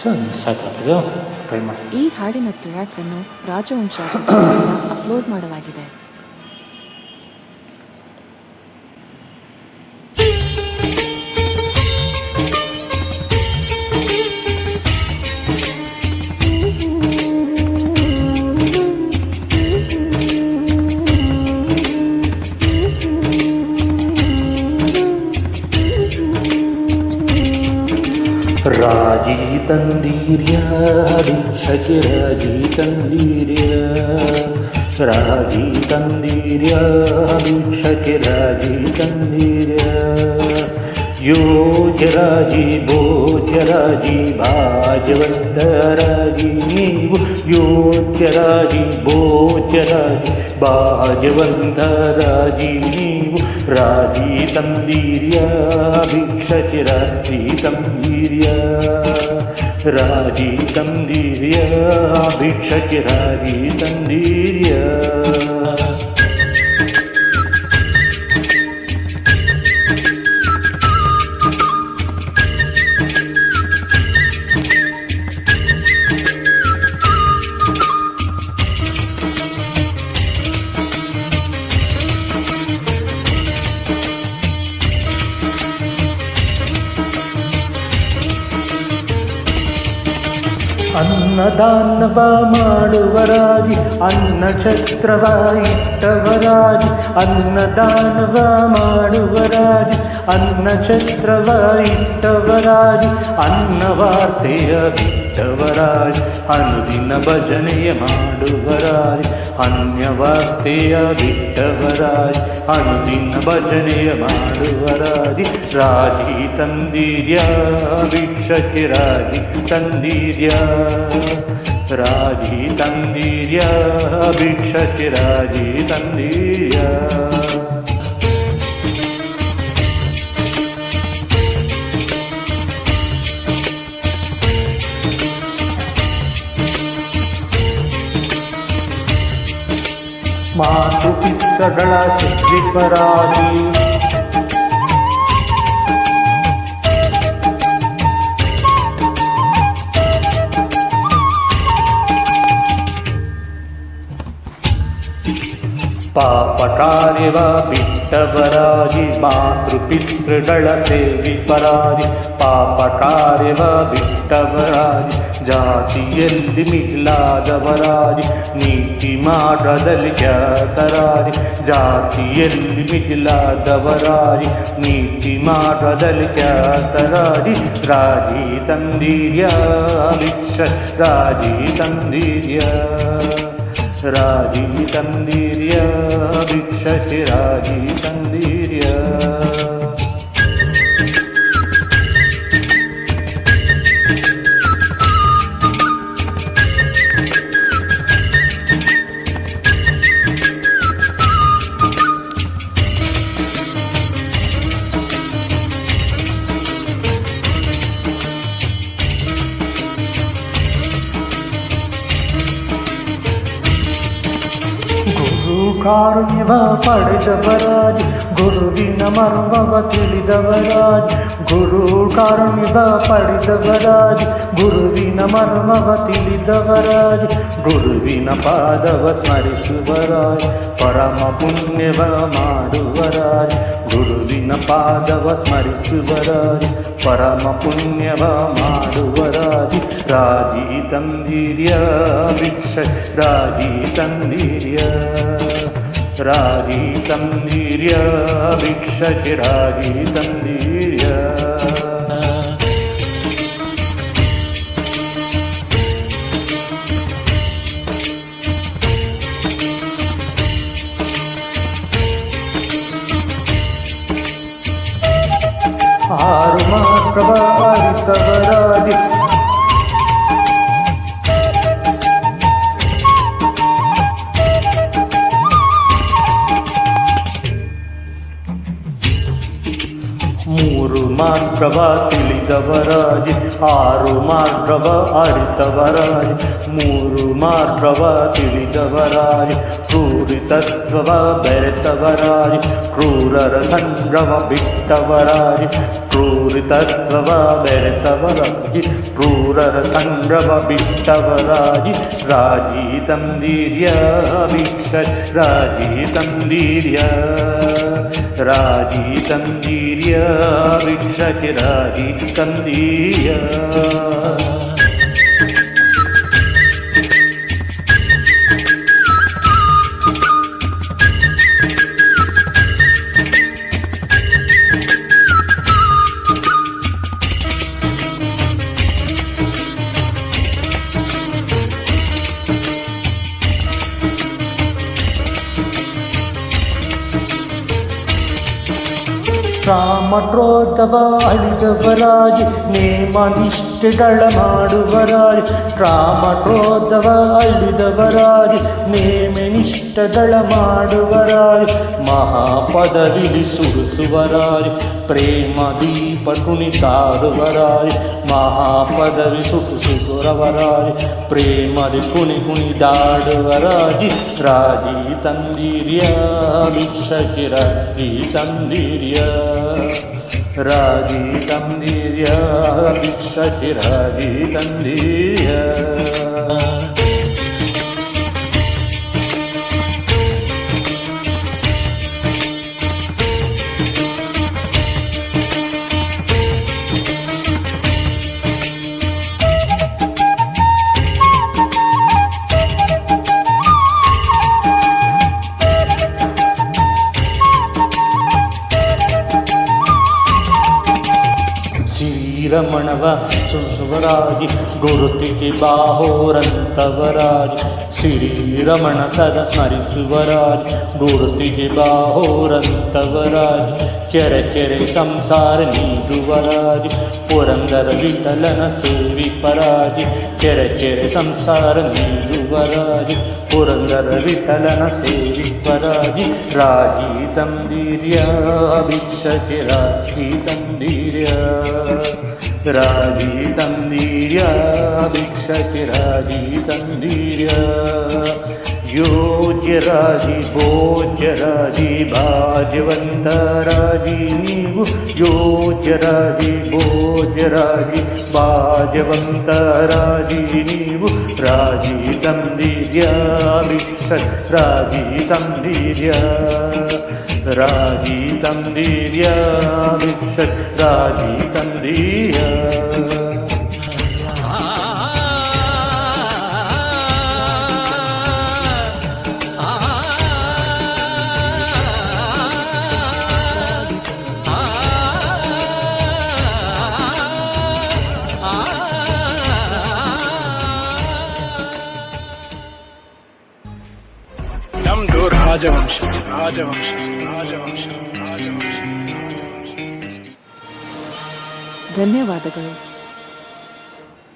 ಸಾಕಾಗ್ತದೆ ಟ್ರೈ ಮಾಡಿ. ಈ ಹಾಡಿನ ಟ್ರ್ಯಾಕ್ ಅನ್ನು ರಾಜವಂಶ ಅಪ್ಲೋಡ್ ಮಾಡಲಾಗಿದೆ. ರಾಜಿ ತಂದೀರ್ಯ ಭಿಕ್ಷಕ್ಕೆ ರಾಜಿ ತಂದೀರ್ಯ, ರಾಜಿ ತಂದೀರ್ಯ ಭಿಕ್ಷಕ್ಕೆ ರಾಜಿ ತಂದೀರ್ಯ. ಯೋಗ್ಯರಾಜಿ ಭೋಜ್ಯರಾಜಿ ಭಾಗ್ಯವಂತರಾಗಿ ನೀವು, ಯೋಗ್ಯರಾಜಿ ಭೋಜ್ಯರಾಜಿ ಭಾಗ್ಯವಂತರಾಗಿ ನೀವು. ರಾಜಿ ತಂದೀರ್ಯ ಭಿಕ್ಷಕ್ಕೆ ರಾಜಿ ತಂದೀರ್ಯ, ರಾಜಿ ತಂದೀರ್ಯ ಭಿಕ್ಷಕ್ಕೆ ರಾಜಿ ತಂದೀರ್ಯ. ಅನ್ನದಾನವ ಮಾಡುವರಾಗಿ ಅನ್ನ ಛತ್ರವ ಇಟ್ಟವರಾಗಿ, ಅನ್ನದಾನವ ಮಾಡುವರಾಗಿ ಅನ್ನ ಛತ್ರವ ಇಟ್ಟವರಾಗಿ, ಅನ್ನವಾರ್ತೆಯ ಬಿಟ್ಟವರಾಗಿ ಅನುದಿನ ಭಜನೆಯ ಮಾಡುವರಾಗಿ, ಅನ್ಯವಾರ್ತೆಯ ಬಿಟ್ಟವರಾಗಿ ಅನುದಿನ ಭಜನೆಯ ಮಾಡುವರಾಗಿ. ರಾಜಿ ತಂದೀರ್ಯ ಭಿಕ್ಷಕ್ಕೆ ರಾಜಿ ತಂದೀರ್ಯ, ರಾಜಿ ತಂದೀರ್ಯ ಭಿಕ್ಷಕ್ಕೆ ರಾಜಿ ತಂದೀರ್ಯ. ಮಾತು ಪಿತ್ತಗಳ ಸಿದ್ಧಿಪರಾಗಿ, ಪಾಪ ಕಾರ್ಯವ ಬಿಟ್ಟವರಾಗಿ ಮಾತೃಪಿತೃಗಳ ಸೇವಿಪರಾಗಿ, ಪಾಪ ಕಾರ್ಯವ ಬಿಟ್ಟವರಾಗಿ ಜಾತಿಯಲ್ಲಿ ಮಿಗಿಲಾದವರಾಗಿ, ನೀತಿ ಮಾರ್ಗದಲ್ಲಿ ಖ್ಯಾತರಾಗಿ ಜಾತಿಯಲ್ಲಿ ಮಿಗಿಲಾದವರಾಗಿ, ನೀತಿ ಮಾರ್ಗದಲ್ಲಿ ಖ್ಯಾತರಾಗಿ. ರಾಜಿ ತಂದೀರ್ಯ ಭಿಕ್ಷ ರಾಜಿ ತಂದೀರ್ಯ, ರಾಜಿ ತಂದೀರ್ಯ ಭಿಕ್ಷಕ್ಕೆ ರಾಜಿ ತಂದೀರ್ಯ. ಕಾರುಣ್ಯವ ಪಡೆದವರಾಗಿ ಗುರುವಿನ ಮರ್ಮವ ತಿಳಿದವರಾಗಿ, ಗುರು ಕಾರುಣ್ಯವ ಪಡೆದವರಾಗಿ ಗುರುವಿನ ಮರ್ಮವ ತಿಳಿದವರಾಗಿ, ಗುರುವಿನ ಪಾದವ ಸ್ಮರಿಸುವರಾಗಿ ಪರಮ ಪುಣ್ಯವ ಮಾಡುವರಾಗಿ, ಗುರುವಿನ ಪಾದವ ಸ್ಮರಿಸುವರಾಗಿ ಪರಮ ಪುಣ್ಯವ ಮಾಡುವರಾಗಿ. ರಾಜಿ ತಂದೀರ್ಯ ಭಿಕ್ಷ ರಾಜಿ ತಂದೀರ್ಯ, ರಾಜಿ ತಂದೀರ್ಯ ಭಿಕ್ಷಕ್ಕೆ ರಾಜಿ ತಂದೀರ್ಯ. ಆರು ಮಾತ್ರವ ಅರಿತವರಾಗಿ, ಮೂರು ಮಾರ್ಗವ ತಿಳಿದವರಾಗಿ, ಆರು ಮಾರ್ಗವ ಅರಿತವರಾಗಿ, ಮೂರು ಮಾರ್ಗವ ತಿಳಿದವರಾಗಿ, ಕ್ರೂರಿತತ್ವವ ಬೆರೆತವರಾಗಿ ಕ್ರೂರರ ಸಂಭ್ರಮ ಬಿಟ್ಟವರಾಗಿ ಕ್ರೂರಿತತ್ವವ ಬೆರೆತವರಾಗಿ ಕ್ರೂರರ ಸಂಭ್ರಮ ಬಿಟ್ಟವರಾಗಿ ರಾಜಿ ತಂದೀರ್ಯ ಭಿಕ್ಷ ರಾಜಿ ತಂದೀರ್ಯ ರಾಜಿ ತಂದೀರ್ಯ ಭಿಕ್ಷಕ್ಕೆ ರಾಜಿ ತಂದೀರ್ಯ ರಾಮಕ್ರೋಧವ ಅಳಿದವರಾಗಿ ನೇಮ ನಿಷ್ಠೆಗಳ ಮಾಡುವರಾಗಿ ರಾಮಕ್ರೋಧವ ಅಳಿದವರಾಗಿ ನೇಮ ನಿಷ್ಠೆಗಳ ಮಾಡುವರಾಗಿ ಮಹಾಪದವಿಲಿ ಸುರಿಸುವರಾಗಿ ಪ್ರೇಮ ದೀಪ ಕುಣಿತಾಡುವರಾಗಿ ಮಹಾಪದವಿ ಸುರಿಸುವರಾಗಿ ಪ್ರೇಮದಿ ಕುಣಿದಾಡುವರಾಗಿ ರಾಜಿ ತಂದೀರ್ಯ ಭಿಕ್ಷಕ್ಕೆ ರಾಜಿ ತಂದೀರ್ಯ ರಾಜಿ ತಂದೀರ್ಯ ಭಿಕ್ಷಕ್ಕೆ ರಾಜಿ ತಂದೀರ್ಯ ಶ್ರೀರಮಣವ ಸುಸುವರಾಗಿ ಗುರುತಿಗೆ ಬಾಹೋರಂತವರಾಗಿ ಶ್ರೀರಮಣ ಸದಾ ಸ್ಮರಿಸುವರಾಗಿ ಗುರುತಿಗೆ ಬಾಹೋರಂತವರಾಗಿ ಕೆರೆ ಕೆರೆ ಸಂಸಾರ ನೀಡುವರಾಗಿ ಪುರಂದರ ವಿಠಲನ ಸೇವಿಪರಾಗಿ ಕೆರೆ ಕೆರೆ ಸಂಸಾರ ನೀಡುವರಾಗಿ ಪುರಂದರ ವಿಠಲನ ಸೇವಿಪರಾಗಿ ರಾಜಿ ತಂದೀರ್ಯ ಭಿಕ್ಷಕ್ಕೆ ರಾಜಿ ತಂದೀರ್ಯ ರಾಜಿ ತಂದೀರ್ಯ ಭಿಕ್ಷಕ್ಕೆ ರಾಜಿ ತಂದೀರ್ಯ ಯೋಜ್ಯರಾಜಿ ಭೋಜ್ಯರಾಜಿ ಭಾಗ್ಯವಂತರಾಜಿ ನೀವು ಯೋಜ್ಯರಾಜಿ ಭೋಜ್ಯರಾಜಿ ಭಾಗ್ಯವಂತರಾಜಿ ನೀವು ರಾಜಿ ತಂದೀರ್ಯ ಭಿಕ್ಷ ರಾಜಿ ತಂದೀರ್ಯ ರಾಜಿ ತಂದೀರ್ಯ ಭಿಕ್ಷ ರಾಜಿ ತಂದೀರ್ಯ ನಮ್ದು ರಾಜವಂಶ ರಾಜವಂಶ ರಾಜವಂಶ ರಾಜವಂಶ ರಾಜವಂಶ. ಧನ್ಯವಾದಗಳು.